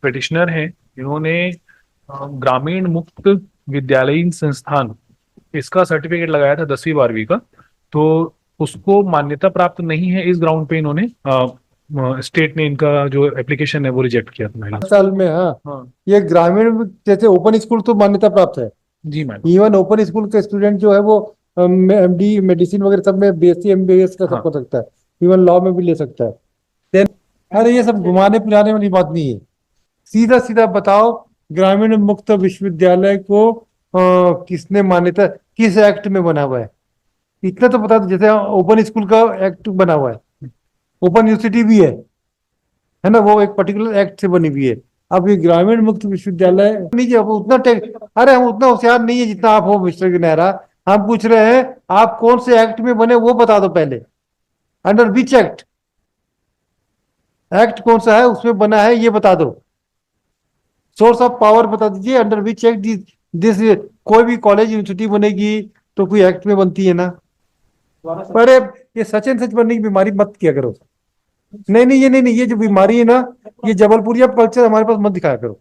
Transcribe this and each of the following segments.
Petitioner हैं, इन्होंने ग्रामीण मुक्त विद्यालयीन संस्थान इसका सर्टिफिकेट लगाया था 10वीं 12वीं का। तो उसको मान्यता प्राप्त नहीं है, इस ग्राउंड पे इन्होंने स्टेट ने इनका जो एप्लीकेशन है वो रिजेक्ट किया था मैडम। साल में, हाँ। हाँ। ये ग्रामीण जैसे ओपन स्कूल तो मान्यता प्राप्त है। जी मैडम। इवन ओपन स्कूल के स्टूडेंट जो है वो एमडी मेडिसिन वगैरह सब में, बीएससी एमबीबीएस का सब हाँ। कर सकता है। इवन लॉ में भी ले सकता है। Then, अरे ये सब घुमाने फिराने वाली बात नहीं है। सीधा सीधा बताओ, ग्रामीण मुक्त विश्वविद्यालय को किसने मान्यता, किस एक्ट में बना हुआ है? इतना तो बता दो। जैसे ओपन स्कूल का एक्ट बना हुआ है, ओपन यूनिवर्सिटी भी है ना, वो एक पर्टिकुलर एक्ट से बनी हुई है। अब ये ग्रामीण मुक्त विश्वविद्यालय नहीं जी, अब उतना अरे हम उतना होशियार नहीं है जितना आप हो मिस्टर गिनहरा। हम पूछ रहे हैं आप कौन से एक्ट में बने वो बता दो पहले। Under which act? एक्ट कौन सा है उसमें बना है ये बता दो। सोर्स ऑफ पावर बता दीजिए, अंडर विच एक्ट दिस। कोई भी कॉलेज यूनिवर्सिटी बनेगी तो कोई एक्ट में बनती है ना। पर ये सच एंड सच बनने की बीमारी मत किया करो। नहीं नहीं, ये नहीं नहीं, ये जो बीमारी है ना, ये जबलपुरिया कल्चर हमारे पास मत दिखाया करो।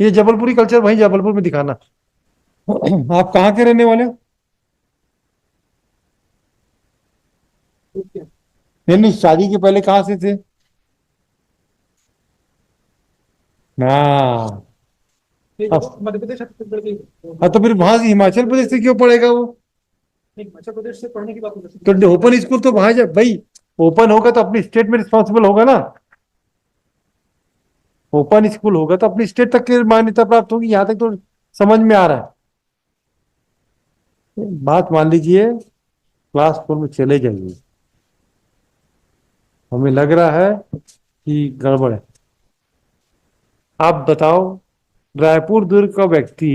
ये जबलपुरी कल्चर वहीं जबलपुर में दिखाना। आप कहाँ के रहने वाले हो? नहीं नहीं, शादी के पहले कहाँ से थे? हाँ। मध्य प्रदेश छत्तीसगढ़ की। हाँ, तो फिर वहां से हिमाचल प्रदेश से क्यों पड़ेगा वो? हिमाचल प्रदेश से पढ़ने की बात हो तो ओपन स्कूल तो वहां भाई, ओपन होगा तो अपनी स्टेट में रिस्पॉन्सिबल होगा ना। ओपन स्कूल होगा तो अपनी स्टेट तक की मान्यता प्राप्त होगी। यहाँ तक तो समझ में आ रहा है। बात मान लीजिए, क्लास 4 में चले जाइए। हमें लग रहा है कि गड़बड़ है। आप बताओ, रायपुर दुर्ग का व्यक्ति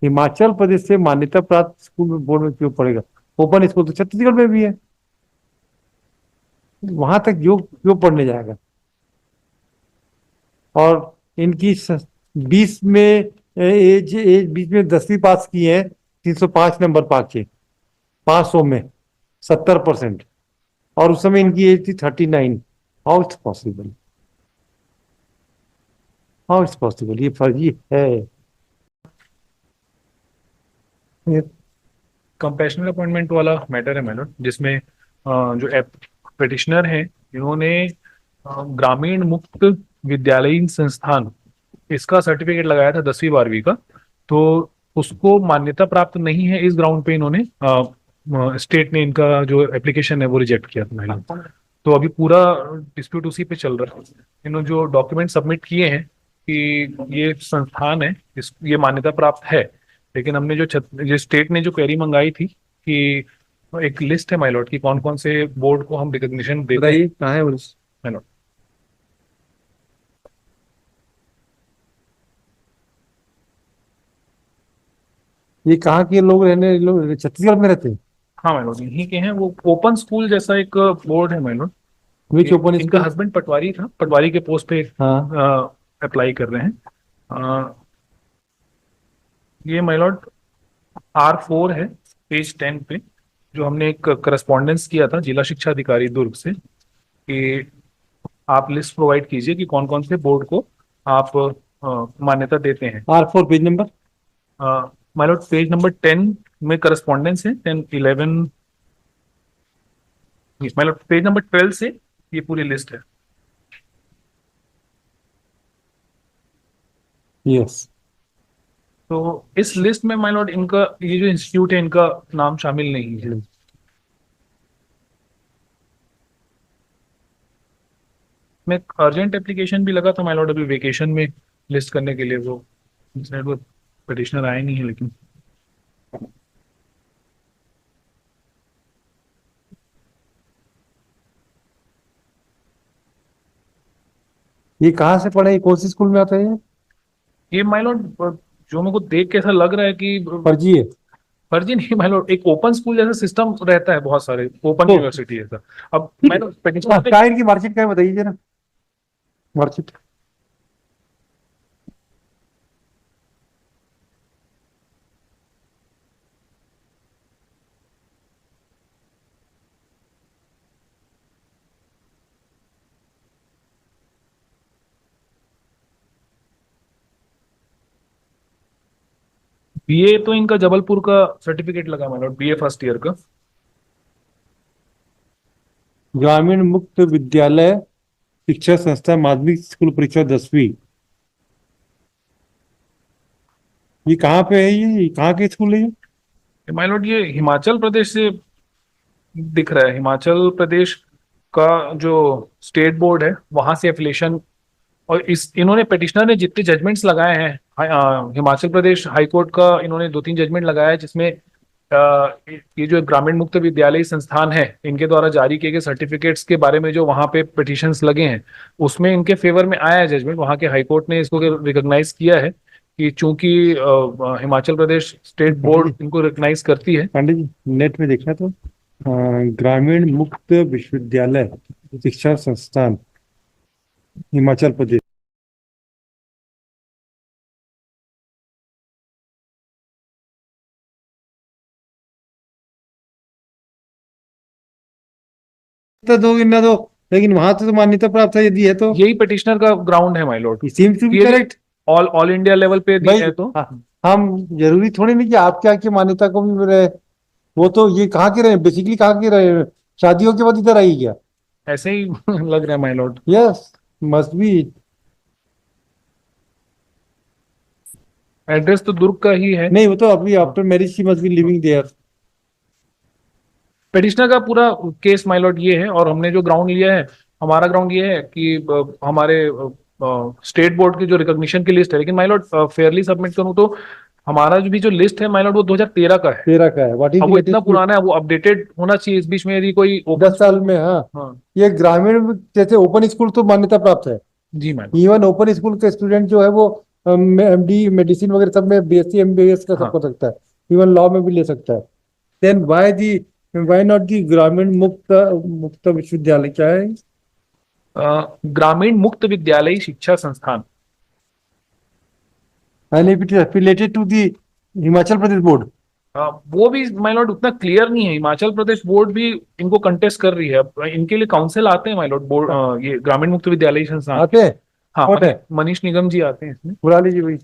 हिमाचल प्रदेश से मान्यता प्राप्त स्कूल में, बोर्ड में क्यों पढ़ेगा? ओपन स्कूल तो छत्तीसगढ़ में भी है, वहां तक जो क्यों पढ़ने जाएगा? और इनकी 20 में एज एज 20 में 10वीं पास की है, 305 नंबर पाके 500 में, 70%। और उस समय इनकी एज थी 39। How it's possible? How it's possible? ये फर्जी है। कंपैशनल अपॉइंटमेंट वाला मैटर है मैडम, जिसमें जो पिटिशनर हैं, इन्होंने ग्रामीण मुक्त विद्यालयीन संस्थान इसका सर्टिफिकेट लगाया था 10वीं 12वीं का। तो उसको मान्यता प्राप्त नहीं है, इस ग्राउंड पे इन्होंने स्टेट ने इनका जो एप्लीकेशन है वो रिजेक्ट किया था मैडम। तो अभी पूरा डिस्प्यूट उसी पे चल रहा है। इन्होंने जो डॉक्यूमेंट सबमिट किए हैं कि ये संस्थान है, इस ये मान्यता प्राप्त है। लेकिन हमने जो स्टेट ने जो क्वेरी मंगाई थी कि एक लिस्ट है माइलॉट की कौन कौन से बोर्ड को हम रिकॉग्निशन देते हैं। बताइए कहाँ है वो? माइलॉट, ये कहाँ के लोग रहने, लोग छत्तीसगढ़ में रहते हैं? हाँ माइलॉट यहीं के हैं। वो ओपन स्कूल जैसा एक बोर्ड है माइलॉट। विच ओपन इनका स्कूल? हस्बैंड पटवारी था, पटवारी के पोस्ट पे हाँ। अप्लाई कर रहे हैं। अ, ये माइलॉट R4 है, पेज 10 पे। जो हमने एक करस्पॉन्डेंस किया था जिला शिक्षा अधिकारी दुर्ग से कि आप लिस्ट प्रोवाइड कीजिए कि कौन कौन से बोर्ड को आप मान्यता देते हैं। R4 page number? My lord page number 10 में करस्पॉन्डेंस है, 10 11। माइलॉट पेज नंबर 12 से ये पूरी लिस्ट है। यस। तो इस लिस्ट में माइलॉट इनका ये जो इंस्टीट्यूट है इनका नाम शामिल नहीं है। मैं अर्जेंट एप्लीकेशन भी लगा था माइलॉट अभी वेकेशन में लिस्ट करने के लिए, वो पिटिशनर आए नहीं है लेकिन। ये कहाँ से पढ़े, कौन सी स्कूल में आता है ये? ये माइलॉट जो मेरे को देख के ऐसा लग रहा है कि फर्जी है। फर्जी नहीं माइलॉट, एक ओपन स्कूल जैसा सिस्टम रहता है बहुत सारे ओपन तो यूनिवर्सिटी जैसा। अब माइलॉट पिटिशनर ने क्या इनकी मार्कशीट क्या है बताइए जरा, मार्कशीट। बीए तो इनका जबलपुर का सर्टिफिकेट लगा मैंने, बीए फर्स्ट ईयर का। ग्रामीण मुक्त विद्यालय शिक्षा संस्था माध्यमिक स्कूल परीक्षा 10वीं। ये कहाँ पे है? ये कहाँ के स्कूल है ये? माय लॉर्ड ये हिमाचल प्रदेश से दिख रहा है, हिमाचल प्रदेश का जो स्टेट बोर्ड है वहां से एफिलिएशन। और इस इन्होंने पिटिशनर ने जितने जजमेंट्स लगाए हैं, हिमाचल प्रदेश हाई कोर्ट का इन्होंने 2-3 जजमेंट लगाया है, जिसमें ये जो ग्रामीण मुक्त विद्यालय संस्थान है इनके द्वारा जारी किए गए सर्टिफिकेट्स के बारे में जो वहां पे पिटिशंस लगे हैं उसमें इनके फेवर में आया है जजमेंट। वहां के हाई कोर्ट ने इसको रिकॉग्नाइज किया है कि चूंकि हिमाचल प्रदेश स्टेट बोर्ड इनको रिकॉग्नाइज करती है। पांडे जी, नेट में देखा तो ग्रामीण मुक्त विश्वविद्यालय शिक्षा संस्थान हिमाचल प्रदेश। तो दो गिनना दो, लेकिन वहां तो मान्यता प्राप्त है यदि है तो। यही पिटिशनर का ग्राउंड है my lord, seems to be ये correct. All all India level पे दी भाई है तो। हम जरूरी थोड़ी नहीं कि आपके यहाँ की मान्यता को भी रहे। वो तो ये कहाँ के रहे, बेसिकली कहाँ के रहे, शादियों के बाद इधर आई क्या? ऐसे ही लग रहा है my lord. Yes, must be. Address तो दुर्ग का ही है। नहीं, वो तो अभी after marriage she must be living there. Petitioner का पूरा केस माय लॉर्ड ये है, और हमने जो ग्राउंड लिया है, हमारा ग्राउंड ये है कि हमारे स्टेट बोर्ड की जो रिकॉग्निशन की लिस्ट है, लेकिन माय लॉर्ड फेयरली सबमिट करूं तो हमारा जो लिस्ट है माय लॉर्ड वो 2013 का है। 13 का है। व्हाट इज अब वो इतना पुराना है, वो अपडेटेड होना चाहिए। इस बीच में यदि कोई 10 साल में? हाँ, हाँ ये ग्रामीण जैसे ओपन स्कूल तो मान्यता प्राप्त है। जी मैम। इवन ओपन स्कूल का स्टूडेंट जो है वो एमडी मेडिसिन वगैरह सब में, बीएससी एमबीबीएस का सब हाँ कर सकता है। इवन लॉ में भी ले सकता है। देन व्हाई नॉट दी ग्रामीण मुक्त मुक्त विश्वविद्यालय क्या है? ग्रामीण मुक्त Vidyalaya Shiksha Sansthan. And if it is affiliated to the Himachal Pradesh board. वो भी माय लॉर्ड उतना क्लियर नहीं है, हिमाचल प्रदेश बोर्ड भी इनको कंटेस्ट कर रही है। अब इनके लिए काउंसिल आते हैं माय लॉर्ड, बोर्ड ये ग्रामीण मुक्त विद्यालय संस्थान। आते हैं? हाँ कौन है? मनीष निगम जी आते हैं इसमें। बुला लीजिए भाई,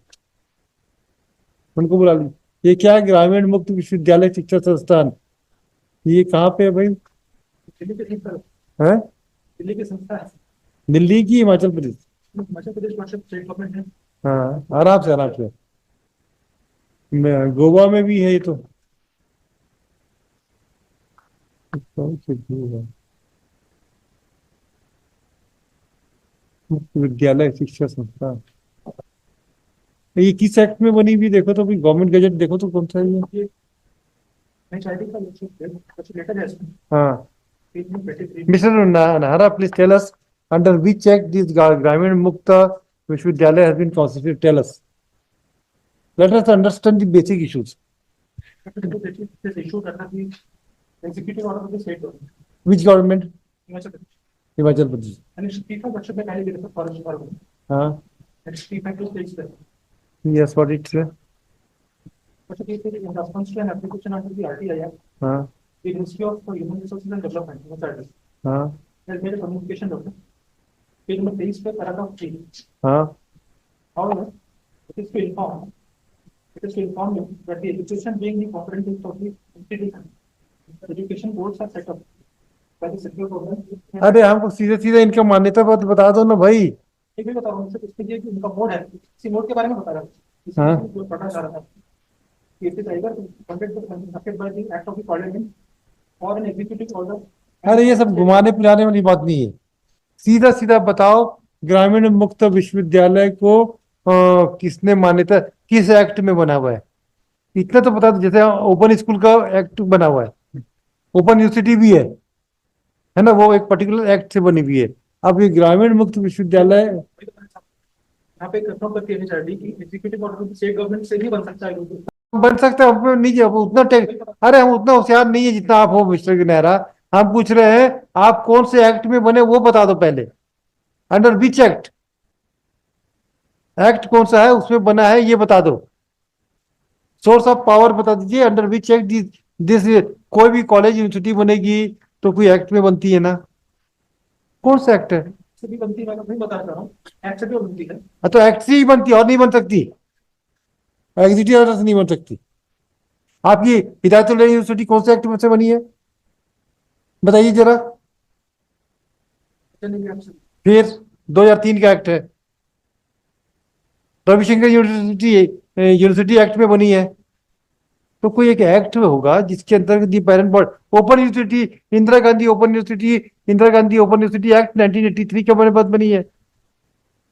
उनको बुला लीजिए। ये क्या है? ग्रामीण मुक्त विश्वविद्यालय शिक्षा संस्थान, ये कहाँ पे है भाई? दिल्ली के संस्था है? दिल्ली की संस्था है। दिल्ली की हिमाचल प्रदेश? हिमाचल प्रदेश स्टेट गवर्नमेंट है। हाँ, आराम से आराम से। गोवा में भी है ये तो। कौन सी भूल है? मुक्त विद्यालय शिक्षा संस्थान, ये किस एक्ट में बनी हुई देखो तो, गवर्नमेंट गजट देखो तो कौन सा है ये? लेटर है इसमें। हाँ, page number 33। Mister Nahara, please tell us under which act this Gramin Mukta Vishwavidyalaya has been constituted. Tell us. Let us understand the basic issues. This issue करना कि executive order of the state government, Which government? Himachal Pradesh, Himachal Pradesh. and its chief of worship पहले भी forest department, हाँ, and its chief of state है। yes, what it say? अच्छा ये फिर in response to an application under the RTI Act, हाँ, the Ministry of Human Resources and Development, MSRD, हाँ, has made a communication document, page number 23 पे paragraph 3. हाँ, However, it is to inform you that the education being the comprehensive of the institution, education boards are set up by the central government. अरे हमको सीधे सीधे इनका मान्यता पत्र बता दो ना भाई। एक भी बता रहा हूँ सर, इसके लिए कि उनका बोर्ड है, इसी बोर्ड के बारे में बता रहा हूँ। हाँ। इसमें जो पढ़ना चाह रहा था, it is either conducted by the act of the parliament or an executive order. अरे ये सब घुमाने पिलाने वाली बात नहीं है। सीधा सीधा बताओ, ग्रामीण मुक्त विश्वविद्यालय को किसने मान्यता, किस एक्ट में बना हुआ है? इतना तो बता दो। जैसे ओपन स्कूल का एक्ट बना हुआ है, ओपन यूनिवर्सिटी भी है ना, वो एक पर्टिकुलर एक्ट से बनी हुई है। अब ये ग्रामीण मुक्त विश्वविद्यालय यहाँ पे कंफर्म करती है एमएचआरडी की एग्जीक्यूटिव ऑर्डर स्टेट गवर्नमेंट से भी बन सकता है। बन सकता है, हम नहीं अब उतना अरे हम उतना होशियार नहीं है जितना आप हो मिस्टर नेहरा। हम पूछ रहे हैं आप कौन से एक्ट में बने वो बता दो पहले। अंडर विच एक्ट, एक्ट कौन सा है उसमें बना है ये बता दो। सोर्स ऑफ पावर बता दीजिए, अंडर विच एक्ट दिस। कोई भी कॉलेज यूनिवर्सिटी बनेगी तो कोई एक्ट में बनती है ना, कौन सा एक्ट है? से भी बनती है, मैं नहीं बता रहा हूँ, एक्ट से भी बनती है। तो एक्ट से ही बनती है और नहीं बन सकती। एग्जीक्यूटिव ऑर्डर से नहीं बन सकती। आपकी हिदायतुल्लाह यूनिवर्सिटी कौन से एक्ट में से बनी है, बताइए जरा। फिर 2003 का एक्ट है। रविशंकर यूनिवर्सिटी यूनिवर्सिटी एक्ट में बनी है। तो कोई एक एक्ट होगा जिसके अंतर्गत the parent board. Open university, Indira Gandhi open university, Indira Gandhi open university act 1983 के बाद बनी है।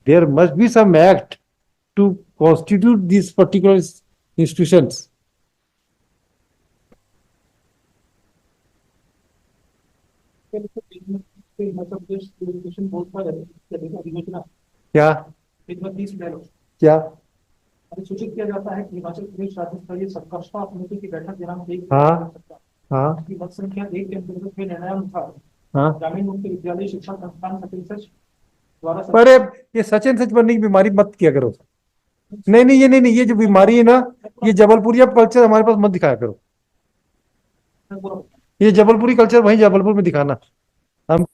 There must be some act to constitute this particular institutions. Education board का अधिसूचना क्या क्या? अधिसूचित किया जाता है कि हिमाचल प्रदेश राज्य स्तरीय सबकक्षा समिति की बैठक दिनांक 1 हाँ हाँ की मत संख्या 1 के अंतर्गत हुए निर्णयानुसार हाँ। ग्रामीण मुक्त विद्यालय शिक्षा संस्थान छत्तीसगढ़ द्वारा अरे ये सचिन सच बनने की बीमारी मत किया करो। नहीं नहीं, ये नहीं नहीं, ये जो बीमारी है ना, ये जबलपुरिया कल्चर हमारे पास मत दिखाया करो। ये जबलपुरी कल्चर वहीं जबलपुर में दिखाना। हम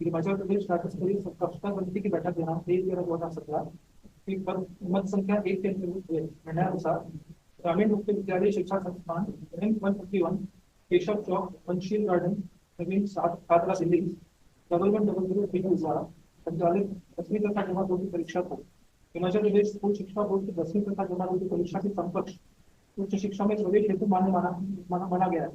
हिमाचल प्रदेश राज्य स्तरीय सबकक्षा समिति की बैठक दिनांक 1/11/2017 की मत संख्या 1 के अंतर्गत हुए निर्णयानुसार ग्रामीण मुक्त विद्यालय शिक्षा संस्थान M151 केशव चौक पंचशील गार्डन नवीन 7 खादरा दिल्ली डबल द्वारा संचालित 10वीं तथा जमा 2 की परीक्षा को हिमाचल प्रदेश स्कूल शिक्षा बोर्ड की 10वीं तथा जमा 2 की परीक्षा के समकक्ष उच्च शिक्षा में प्रवेश हेतु मान्य माना गया है।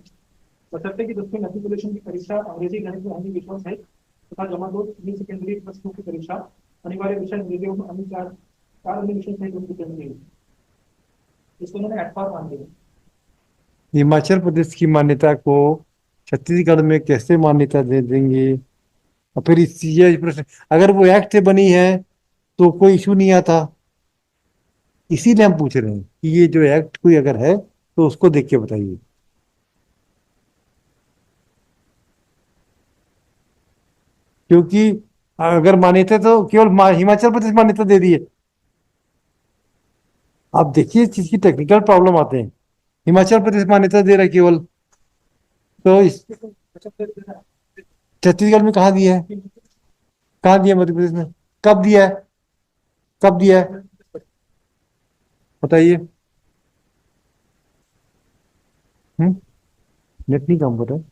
बशर्ते की 10वीं मैट्रिकुलेशन की परीक्षा अंग्रेजी गणित में हिंदी विषयों सहित तथा जमा 2 इंग्लिश सेकेंडरी प्लस 2 की परीक्षा अनिवार्य विषय अंग्रेजी में अन्य चार अन्य विषय सहित उनकी करनी है। इसको उन्होंने एटफार मान दिया। हिमाचल प्रदेश की मान्यता को छत्तीसगढ़ में कैसे मान्यता दे देंगे? और फिर ये प्रश्न, अगर वो एक्ट से बनी है तो कोई इशू नहीं आता। इसीलिए हम पूछ रहे हैं कि ये जो एक्ट कोई अगर है तो उसको देख के बताइए। क्योंकि अगर मान्यता तो केवल हिमाचल प्रदेश मान्यता दे दी है। आप देखिए इस चीज की टेक्निकल प्रॉब्लम आते हैं। हिमाचल प्रदेश मान्यता दे रहा है केवल, तो इस छत्तीसगढ़ में कहाँ दिया है? कहाँ दिया मध्य प्रदेश में? कब दिया है? कब दिया है बताइए। नेट नहीं काम कर रहा है।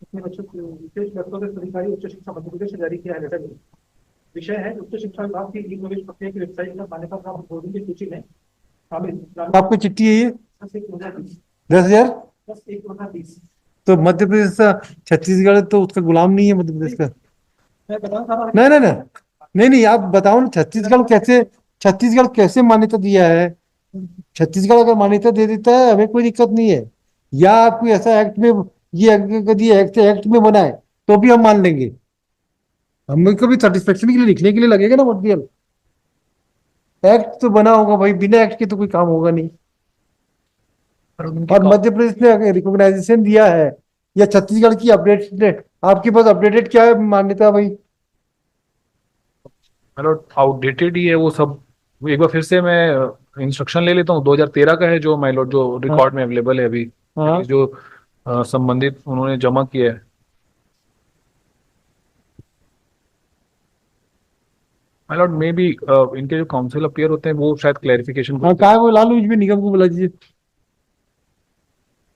इसमें विशेष अधिकारी उच्च शिक्षा मध्य प्रदेश से जारी किया है लेटर। विषय है उच्च शिक्षा विभाग की ई प्रवेश प्रक्रिया की वेबसाइट पर मान्यता प्राप्त बोर्डों की सूची में शामिल आपको चिट्ठी है ये 10/1/2020 10,000। 10/1/2020 तो मध्य प्रदेश का छत्तीसगढ़ तो उसका गुलाम नहीं है मध्य प्रदेश का। मैं बता रहा नहीं नहीं नहीं नहीं नहीं, आप बताओ ना छत्तीसगढ़ कैसे मान्यता दिया है? छत्तीसगढ़ अगर मान्यता दे देता है हमें कोई दिक्कत नहीं है। या आप कोई ऐसा एक्ट में, ये यदि एक्ट में बना है तो भी हम मान लेंगे। हमें को भी सेटिस्फेक्शन के लिए लिखने के लिए लगेगा ना मटेरियल। एक्ट तो बना होगा भाई, बिना एक्ट के तो कोई काम होगा नहीं। और मध्य प्रदेश ने रिकॉग्नाइजेशन दिया है या छत्तीसगढ़ की अपडेट, आपके पास अपडेटेड क्या है मान्यता भाई? मतलब आउटडेटेड ही है वो सब। एक बार फिर से मैं इंस्ट्रक्शन ले लेता हूँ। 2013 का है जो माय लॉर्ड, जो रिकॉर्ड में अवेलेबल है अभी, हाँ जो संबंधित उन्होंने जमा किया है। माय लॉर्ड मे बी इनके जो काउंसिल अपीयर होते हैं वो शायद क्लैरिफिकेशन हाँ, करते कहाँ है वो लालू भी निगम को बुला दीजिए।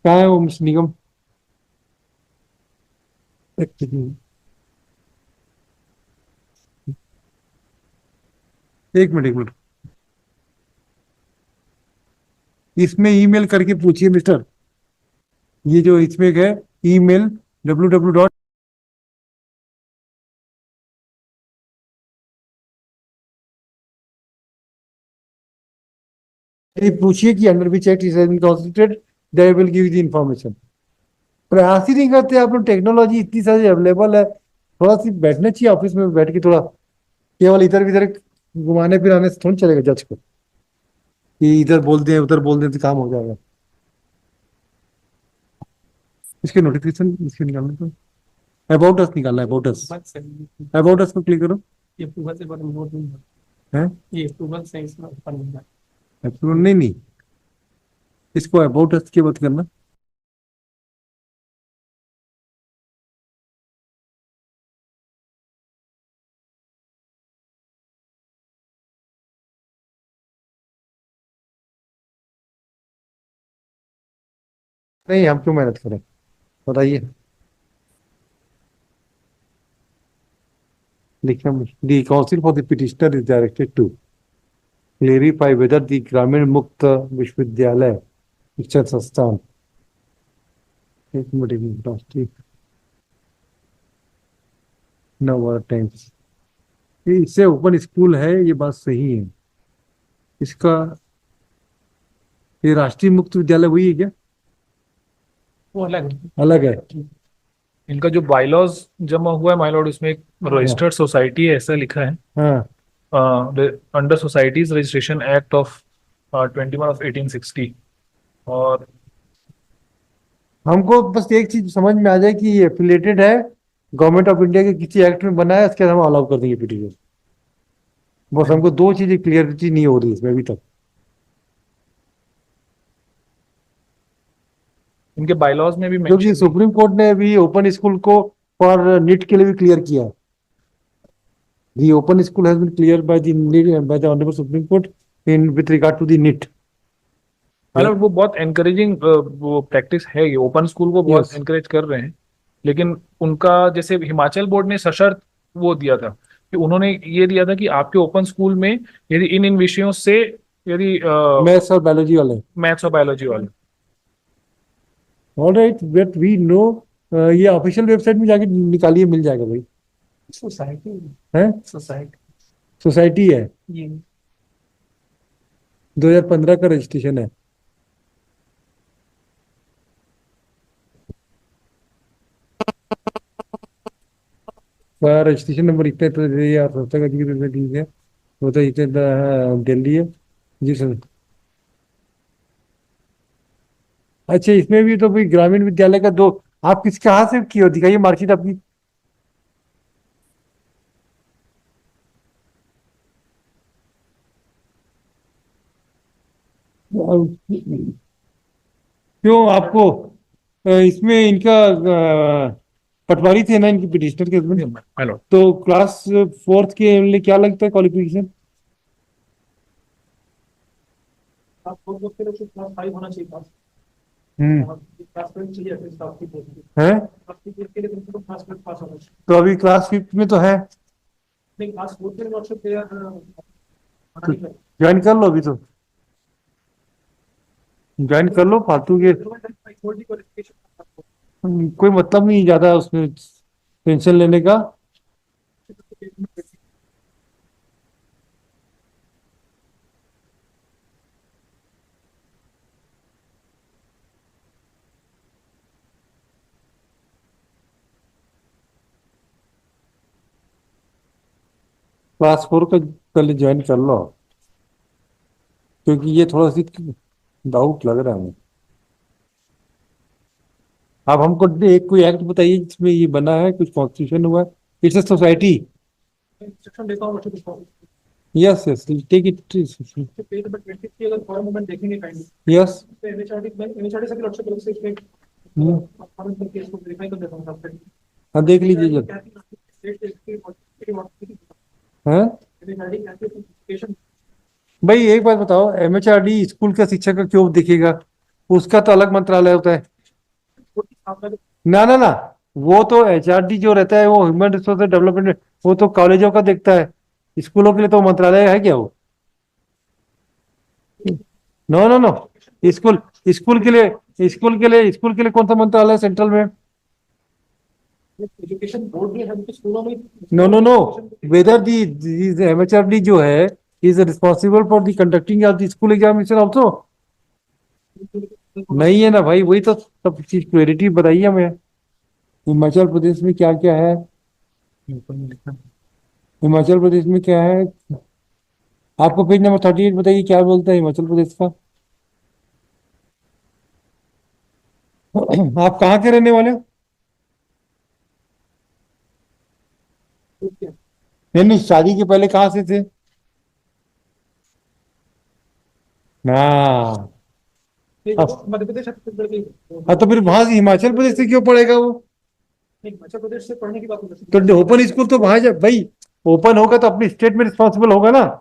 कहाँ है वो मिस्टर निगम? एक मिनट एक मिनट, इसमें ईमेल करके पूछिए मिस्टर। ये जो इसमें है ईमेल www. पूछिए कि under which act is constituted, they will give the information. प्रयास ही नहीं करते आप लोग। टेक्नोलॉजी इतनी सारी अवेलेबल है, थोड़ा सी बैठना चाहिए ऑफिस में बैठ के। थोड़ा केवल इधर उधर घुमाने फिराने से थोड़ी चलेगा जज को कि इधर बोल दें उधर बोल दें तो काम हो जाएगा। इसके नोटिफिकेशन इसके निकालने तो अबाउट अस निकालना है, अबाउट अस, अबाउट अस पे क्लिक करो। ये अप्रूवल से बटन नोट नहीं है है, ये अप्रूवल से इसमें ओपन नहीं है। अप्रूवल नहीं, नहीं, इसको अबाउट अस के बाद करना। नहीं, हम क्यों मेहनत करें, बताइए। लिखना, the council for the petitioner is directed to clarify whether the Gramin Mukt विश्वविद्यालय शिक्षण संस्थान, एक मिनट, राष्ट्रीय नव टाइम्स, ये इससे ओपन स्कूल है, ये बात सही है। इसका ये राष्ट्रीय मुक्त विद्यालय वही है क्या? वो अलग है। अलग है। इनका जो बायलॉज जमा हुआ है माय लॉर्ड, उसमें एक रजिस्टर्ड सोसाइटी है ऐसा लिखा है, हाँ, under societies registration act of 21 of 1860। और हमको बस एक चीज समझ में आ जाए कि ये एफिलेटेड है गवर्नमेंट ऑफ इंडिया के किसी एक्ट में बना है, उसके बाद हम अलाउ कर देंगे पिटीशन। बस हमको दो चीजें क्लियरिटी नहीं हो रही इसमें अभी तक। इनके बायलॉज में भी क्योंकि मेंशन, सुप्रीम कोर्ट ने अभी ओपन स्कूल को फॉर नीट के लिए भी क्लियर किया। The open school has been clear by the honourable Supreme Court in with regard to the NEET. मतलब वो बहुत एनकरेजिंग वो प्रैक्टिस है, ये ओपन स्कूल को बहुत Yes. एनकरेज कर रहे हैं। लेकिन उनका जैसे हिमाचल बोर्ड ने सशर्त वो दिया था कि उन्होंने ये दिया था कि आपके ओपन स्कूल में यदि इन इन विषयों से यदि मैथ्स और बायोलॉजी वाले। मैथ्स और बायोलॉजी वाले, ऑलराइट, बट वी नो, ये ऑफिशियल वेबसाइट में जाके निकालिए, मिल जाएगा भाई। सोसाइटी है, सोसाइटी सोसाइटी है, ये 2015 का रजिस्ट्रेशन है। रजिस्ट्रेशन नंबर इतने तो दे यार, संस्था का ठीक है, वो तो इतने दिल्ली है। जी सर। अच्छा, इसमें भी तो भाई ग्रामीण विद्यालय का दो, आप किस कहाँ से की हो, दिखाइए मार्कशीट आपकी। क्यों आपको इसमें इनका पटवारी थे ना इनकी पिटिशनर के हस्बैंड, माय लॉर्ड। तो क्लास फोर्थ के लिए क्या लगता है क्वालिफिकेशन? आप फोर के लिए क्लास 5 होना चाहिए था। हम्म। और क्लास 12 चाहिए फिर स्टाफ की पोस्ट है, आपकी के लिए तुमको क्लास 12 पास होना चाहिए। तो अभी क्लास फिफ्थ में तो है, नहीं, क्लास 4 के लिए वर्कशॉप तैयार होना नहीं है। ज्वाइन कर लो अभी तो, ज्वाइन कर लो फालतू के, कोई मतलब नहीं ज्यादा उसमें टेंशन लेने का। क्लास फोर का पहले ज्वाइन कर लो, क्योंकि ये थोड़ा सी डाउट लग रहा है। आप हमको एक कोई एक्ट बताइए जिसमें ये बना है, कुछ कॉन्स्टिट्यूशन हुआ है। It's a society. इंस्ट्रक्शन देता हूँ वर्कशॉप इसको। Yes, yes, take it. तो पेज नंबर 20 की अगर फॉर मोमेंट देखेंगे काइंडली, यस। तो एनएचआरडी में एनएचआरडी से वर्कशॉप अलग से इसमें फॉर्म करके इसको वेरीफाई कर देता हूँ सबसे। हाँ, देख लीजिए जब। है एनएचआरडी क्लासिफिकेशन भाई, एक बात बताओ, एमएचआरडी स्कूल का शिक्षक का क्यों दिखेगा? उसका तो अलग मंत्रालय होता है। ना, ना, ना, वो तो एचआरडी जो रहता है वो ह्यूमन रिसोर्स डेवलपमेंट, वो तो कॉलेजों का देखता है। स्कूलों के लिए तो मंत्रालय है क्या वो? No, no, no, school school के लिए कौन सा मंत्रालय है सेंट्रल में? एजुकेशन बोर्ड में हम तो स्कूलों में no, no, no, whether the MHRD जो है is responsible for the conducting of the school examination also. नहीं है ना भाई, वही तो सब चीज क्लैरिटी बताइए हमें। हिमाचल प्रदेश में क्या क्या है? हिमाचल प्रदेश में क्या है? आपको पेज नंबर 38 बताइए क्या बोलता है हिमाचल प्रदेश का। आप कहाँ के रहने वाले हो? ठीक है। नहीं, शादी के पहले कहाँ से थे? ना। ये अब देखो, मध्य प्रदेश छत्तीसगढ़ की हाँ, तो फिर वहां से हिमाचल प्रदेश से क्यों पढ़ेगा वो? नहीं, मध्य प्रदेश से पढ़ने की बात नहीं कर तो ओपन स्कूल तो वहां जा भाई। ओपन होगा तो अपनी स्टेट में रिस्पॉन्सिबल होगा ना।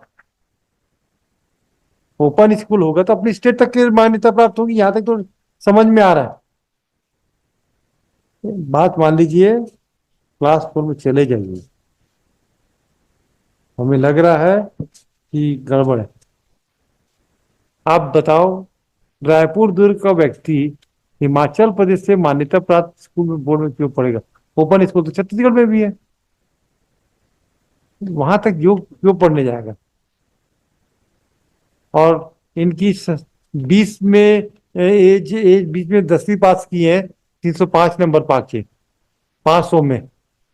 ओपन स्कूल होगा तो अपनी स्टेट तक की मान्यता प्राप्त होगी, यहाँ तक तो समझ में आ रहा है। बात मान लीजिए, क्लास 4 में चले जाइए, हमें लग रहा है कि गड़बड़ है। आप बताओ, रायपुर दुर्ग का व्यक्ति हिमाचल प्रदेश से मान्यता प्राप्त स्कूल में बोर्ड में क्यों पढ़ेगा? ओपन स्कूल तो छत्तीसगढ़ में भी है, वहां तक क्यों क्यों पढ़ने जाएगा? और इनकी 20 में एज एज बीच में 10वीं पास की है, 305 नंबर पाके 500 में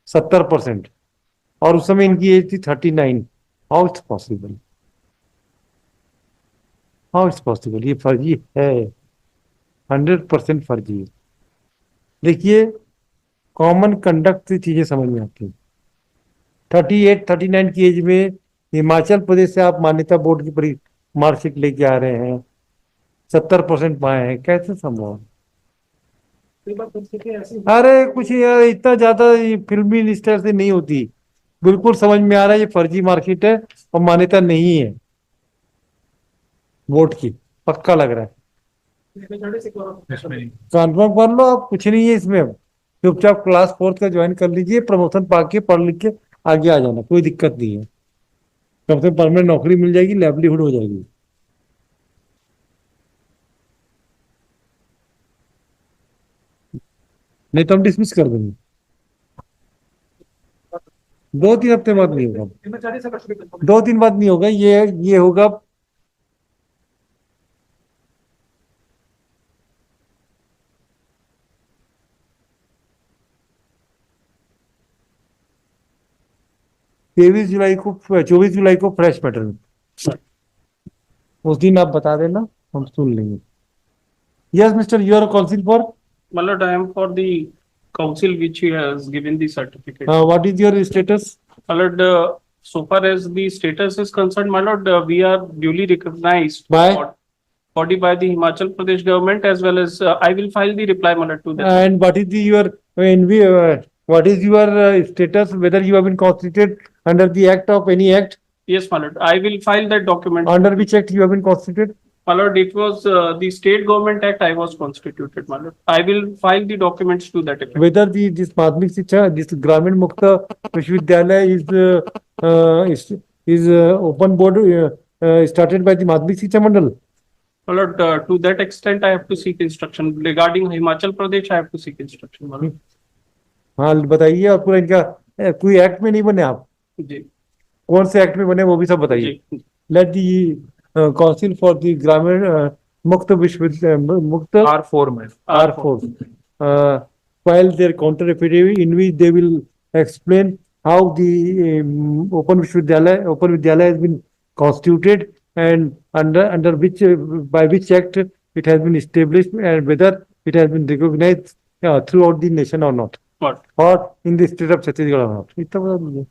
70%। और उस समय इनकी एज थी 39। How it's possible? How it's possible? ये फर्जी है, 100% फर्जी है। देखिए, कॉमन कंडक्ट से चीजें समझ में आती हैं। 38 39 की एज में हिमाचल प्रदेश से आप मान्यता बोर्ड की परी मार्कशीट लेके आ रहे हैं, 70% पाए हैं, कैसे संभव है? कई बार परिस्थिति ऐसी अरे कुछ यार, इतना ज्यादा ये फिल्मी स्टाइल से नहीं होती। बिल्कुल समझ में आ रहा है ये फर्जी मार्कशीट है और मान्यता नहीं है बोर्ड की, पक्का लग रहा है। से इसमें नहीं। कन्फर्म कर लो आप, कुछ नहीं है इसमें। अब चुपचाप क्लास 4 का ज्वाइन कर लीजिए, प्रमोशन पाके पढ़ लिख के आगे आ जाना, कोई दिक्कत नहीं है। कम से कम परमानेंट नौकरी मिल जाएगी, लाइवलीहुड हो जाएगी। नहीं तो हम डिसमिस कर देंगे। 2 3 हफ्ते बाद नहीं होगा, कर्मचारी से कष्ट भी करता हूँ। 2 3 बाद नहीं होगा, ये होगा। तेईस जुलाई को 24 जुलाई को फ्रेश मैटर, उस दिन आप बता देना, हम सुन लेंगे। Yes mister, you are counsel for My lord, I am for the council which he has given the certificate. What is your status? My lord, so far as the status is concerned, my lord, we are duly recognized By? body by the Himachal Pradesh government as well as I will file the reply, my lord, to that. And what is what is your status, whether you have been constituted under the act of any act? Yes, my lord, I will file that document. Under which act you have been constituted? My lord, it was the State Government Act I was constituted, my lord. I will file the documents to that effect. Whether this Madhmik Shiksha, this Gramin Mukta Vishwavidyalaya is open board started by the Madhmik Shiksha Mandal. My lord, to that extent, I have to seek instruction regarding Himachal Pradesh. I have to seek instruction, my lord. हाँ बताइए, और पूरा इनका कोई act में नहीं बने आप? जी कौन से एक्ट में बने वो भी सब बताइए। जी let the council for the Gramin Mukt विश्वविद्यालय मुक्त R4 में R4 file their counter affidavit in which they will explain how the open Vidyalaya has been constituted and under which by which act it has been established and whether it has been recognized throughout the nation or not, What? or in the state of Chhattisgarh or not. इतना बता दीजिए।